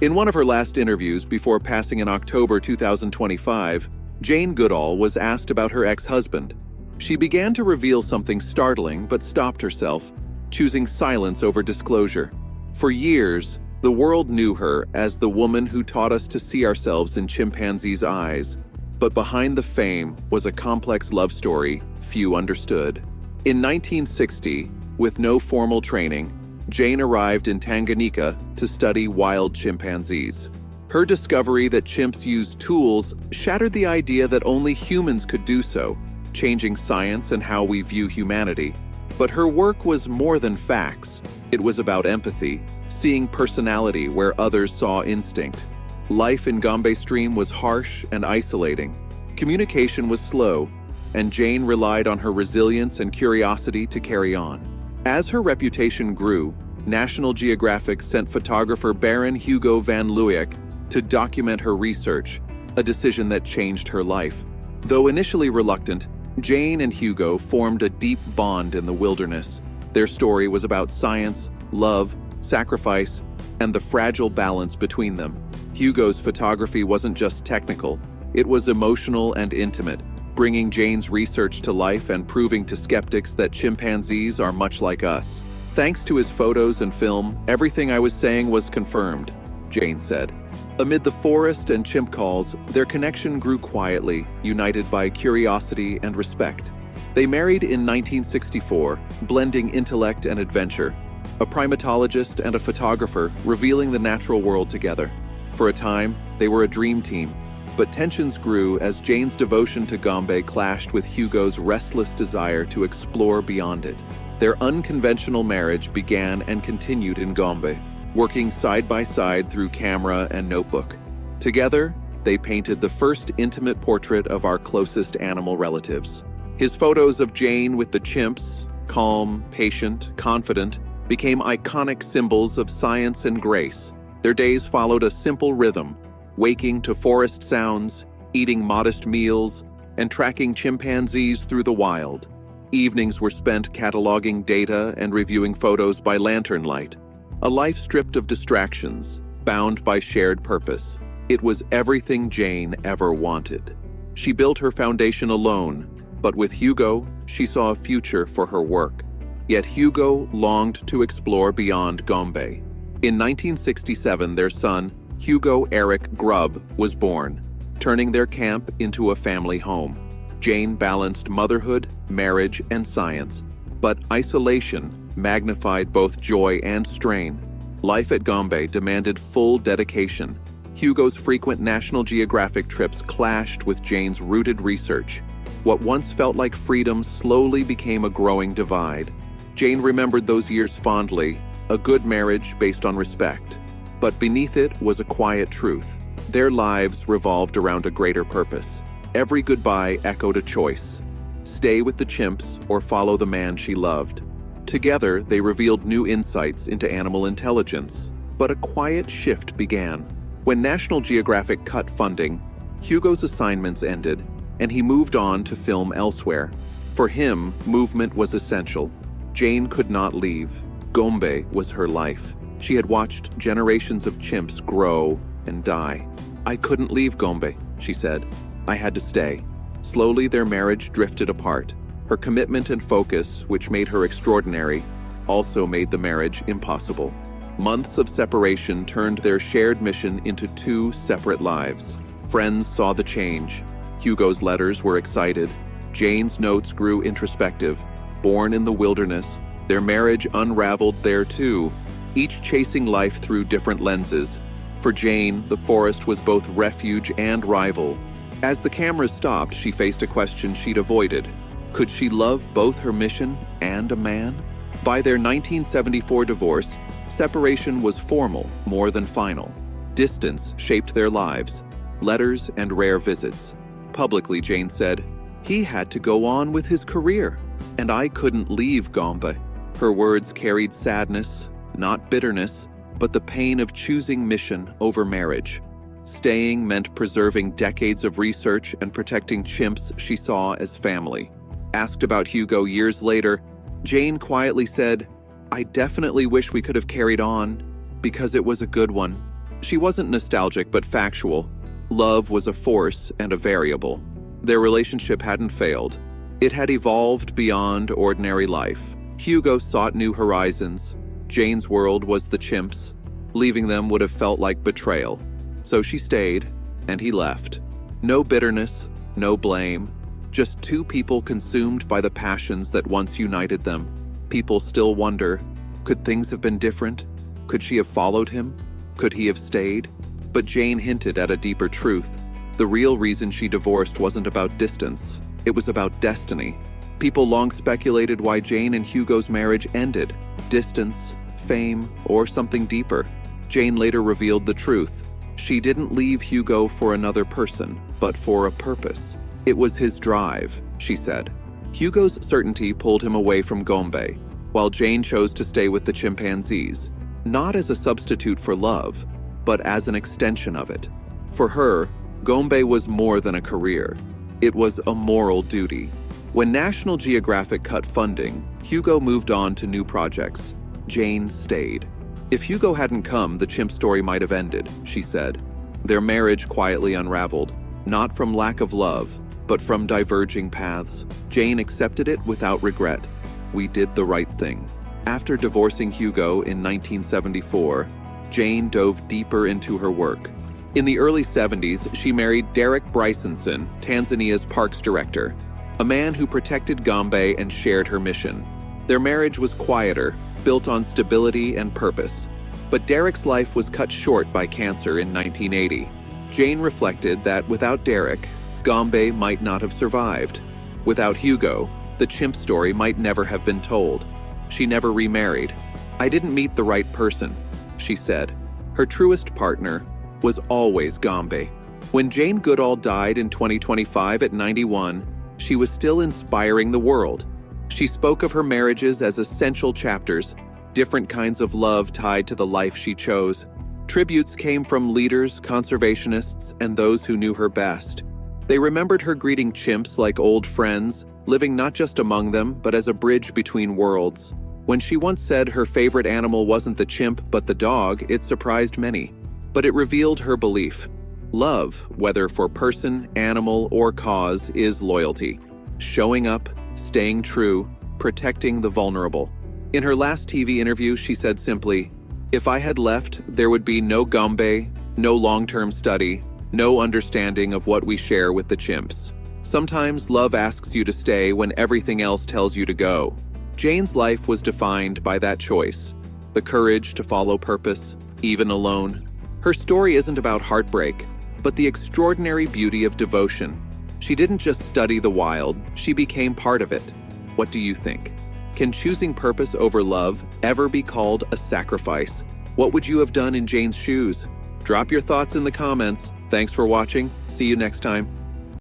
In one of her last interviews before passing in October 2025, Jane Goodall was asked about her ex-husband. She began to reveal something startling but stopped herself, choosing silence over disclosure. For years, the world knew her as the woman who taught us to see ourselves in chimpanzees' eyes. But behind the fame was a complex love story few understood. In 1960, with no formal training, Jane arrived in Tanganyika to study wild chimpanzees. Her discovery that chimps use tools shattered the idea that only humans could do so, changing science and how we view humanity. But her work was more than facts. It was about empathy, seeing personality where others saw instinct. Life in Gombe Stream was harsh and isolating. Communication was slow, and Jane relied on her resilience and curiosity to carry on. As her reputation grew, National Geographic sent photographer Baron Hugo van Lawick to document her research, a decision that changed her life. Though initially reluctant, Jane and Hugo formed a deep bond in the wilderness. Their story was about science, love, sacrifice, and the fragile balance between them. Hugo's photography wasn't just technical, it was emotional and intimate, bringing Jane's research to life and proving to skeptics that chimpanzees are much like us. Thanks to his photos and film, everything I was saying was confirmed, Jane said. Amid the forest and chimp calls, their connection grew quietly, united by curiosity and respect. They married in 1964, blending intellect and adventure, a primatologist and a photographer revealing the natural world together. For a time, they were a dream team, but tensions grew as Jane's devotion to Gombe clashed with Hugo's restless desire to explore beyond it. Their unconventional marriage began and continued in Gombe, working side by side through camera and notebook. Together, they painted the first intimate portrait of our closest animal relatives. His photos of Jane with the chimps, calm, patient, confident, became iconic symbols of science and grace. Their days followed a simple rhythm, waking to forest sounds, eating modest meals, and tracking chimpanzees through the wild. Evenings were spent cataloging data and reviewing photos by lantern light, a life stripped of distractions, bound by shared purpose. It was everything Jane ever wanted. She built her foundation alone, but with Hugo, she saw a future for her work. Yet Hugo longed to explore beyond Gombe. In 1967, their son, Hugo Eric Grubb, was born, turning their camp into a family home. Jane balanced motherhood, marriage, and science, but isolation magnified both joy and strain. Life at Gombe demanded full dedication. Hugo's frequent National Geographic trips clashed with Jane's rooted research. What once felt like freedom slowly became a growing divide. Jane remembered those years fondly, a good marriage based on respect. But beneath it was a quiet truth. Their lives revolved around a greater purpose. Every goodbye echoed a choice: stay with the chimps or follow the man she loved. Together, they revealed new insights into animal intelligence. But a quiet shift began. When National Geographic cut funding, Hugo's assignments ended, and he moved on to film elsewhere. For him, movement was essential. Jane could not leave. Gombe was her life. She had watched generations of chimps grow and die. "I couldn't leave Gombe," she said. "I had to stay." Slowly, their marriage drifted apart. Her commitment and focus, which made her extraordinary, also made the marriage impossible. Months of separation turned their shared mission into two separate lives. Friends saw the change. Hugo's letters were excited. Jane's notes grew introspective. Born in the wilderness, their marriage unraveled there too, each chasing life through different lenses. For Jane, the forest was both refuge and rival. As the cameras stopped, she faced a question she'd avoided. Could she love both her mission and a man? By their 1974 divorce, separation was formal more than final. Distance shaped their lives, letters and rare visits. Publicly, Jane said, "He had to go on with his career, and I couldn't leave Gombe." Her words carried sadness, not bitterness, but the pain of choosing mission over marriage. Staying meant preserving decades of research and protecting chimps she saw as family. Asked about Hugo years later, Jane quietly said, "I definitely wish we could have carried on, because it was a good one." She wasn't nostalgic but factual. Love was a force and a variable. Their relationship hadn't failed. It had evolved beyond ordinary life. Hugo sought new horizons. Jane's world was the chimps. Leaving them would have felt like betrayal. So she stayed, and he left. No bitterness, no blame. Just two people consumed by the passions that once united them. People still wonder, could things have been different? Could she have followed him? Could he have stayed? But Jane hinted at a deeper truth. The real reason she divorced wasn't about distance. It was about destiny. People long speculated why Jane and Hugo's marriage ended. Distance, fame, or something deeper. Jane later revealed the truth. She didn't leave Hugo for another person, but for a purpose. It was his drive, she said. Hugo's certainty pulled him away from Gombe, while Jane chose to stay with the chimpanzees, not as a substitute for love, but as an extension of it. For her, Gombe was more than a career. It was a moral duty. When National Geographic cut funding, Hugo moved on to new projects. Jane stayed. If Hugo hadn't come, the chimp story might have ended, she said. Their marriage quietly unraveled, not from lack of love, but from diverging paths. Jane accepted it without regret. We did the right thing. After divorcing Hugo in 1974, Jane dove deeper into her work. In the early 70s, she married Derek Brysonson, Tanzania's parks director, a man who protected Gombe and shared her mission. Their marriage was quieter, built on stability and purpose. But Derek's life was cut short by cancer in 1980. Jane reflected that without Derek, Gombe might not have survived. Without Hugo, the chimp story might never have been told. She never remarried. I didn't meet the right person, she said. Her truest partner was always Gombe. When Jane Goodall died in 2025 at 91, she was still inspiring the world. She spoke of her marriages as essential chapters, different kinds of love tied to the life she chose. Tributes came from leaders, conservationists, and those who knew her best. They remembered her greeting chimps like old friends, living not just among them, but as a bridge between worlds. When she once said her favorite animal wasn't the chimp but the dog, it surprised many. But it revealed her belief. Love, whether for person, animal, or cause, is loyalty. Showing up, staying true, protecting the vulnerable. In her last TV interview, she said simply, "If I had left, there would be no Gombe, no long-term study, no understanding of what we share with the chimps. Sometimes love asks you to stay when everything else tells you to go." Jane's life was defined by that choice, the courage to follow purpose, even alone. Her story isn't about heartbreak, but the extraordinary beauty of devotion. She didn't just study the wild, she became part of it. What do you think? Can choosing purpose over love ever be called a sacrifice? What would you have done in Jane's shoes? Drop your thoughts in the comments. Thanks for watching. See you next time.